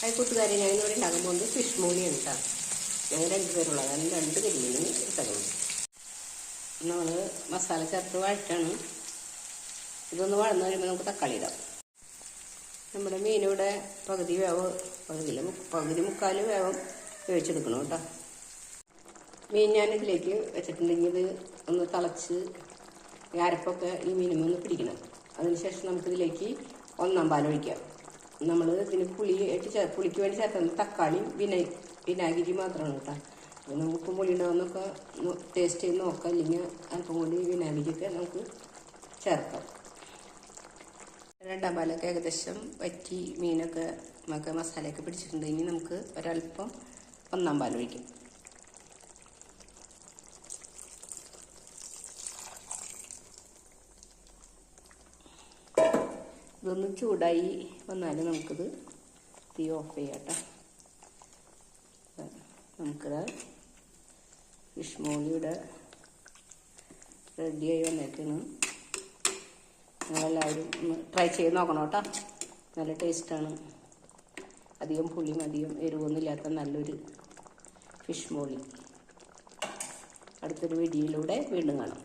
Hi കൂട്ടുകാരെ, ഞാൻ ഇന്നിവിടെ ഉണ്ടാക്കാൻ പോകുന്നത് ഫിഷ് മോളിയാണ് കേട്ടോ. ഞങ്ങൾ 2 പേരുള്ളത്, അതിന് 2 കരിമീനും എടുത്തത്. നമ്മൾ മസാല ചേർത്ത് വഴറ്റാണ്. ഇതൊന്ന് വഴന്ന് വരുമ്പോൾ നമുക്ക് തക്കാളി ഇടാം. നമ്മുടെ മീനിവിടെ പകുതി മുക്കാൽ വേവം വേവിച്ചെടുക്കണം കേട്ടോ. മീൻ ഞാനിതിലേക്ക് വെച്ചിട്ടുണ്ടെങ്കിൽ ഇത് ഒന്ന് തിളച്ച് അരപ്പൊക്കെ ഈ മീനുമൊന്ന് ഒന്ന് പിടിക്കണം. അതിനുശേഷം നമുക്കിതിലേക്ക് 1 പാൽ ഒഴിക്കാം. നമ്മൾ ഇതിന് പുളിക്ക് വേണ്ടി ചേർക്കുന്നത് തക്കാളി വിനാഗിരി മാത്രമാണ് കേട്ടോ. പിന്നെ ഉപ്പും പുളി ഉണ്ടാവുന്നൊക്കെ ടേസ്റ്റ് ചെയ്ത് നോക്കാം, അല്ലെങ്കിൽ അല്പം കൂടി വിനാഗിരിയൊക്കെ നമുക്ക് ചേർക്കാം. 2 പാലൊക്കെ ഏകദേശം വറ്റി മീനൊക്കെ നമുക്ക് മസാലയൊക്കെ പിടിച്ചിട്ടുണ്ടെങ്കിൽ നമുക്ക് ഒരല്പം 1 പാൽ ഒഴിക്കും. ഇതൊന്ന് ചൂടായി വന്നാൽ നമുക്കിത് തീ ഓഫ് ചെയ്യാം കേട്ടോ. നമുക്കിത് ഫിഷ് മോളിയുടെ റെഡിയായി വന്നിട്ടാണ്. നിങ്ങളെല്ലാവരും ഒന്ന് ട്രൈ ചെയ്ത് നോക്കണം കേട്ടോ. നല്ല ടേസ്റ്റാണ്. അധികം പുളിയും അധികം എരിവൊന്നും ഇല്ലാത്ത നല്ലൊരു ഫിഷ് മോളി. അടുത്തൊരു വീഡിയോയിലൂടെ വീണ്ടും കാണാം.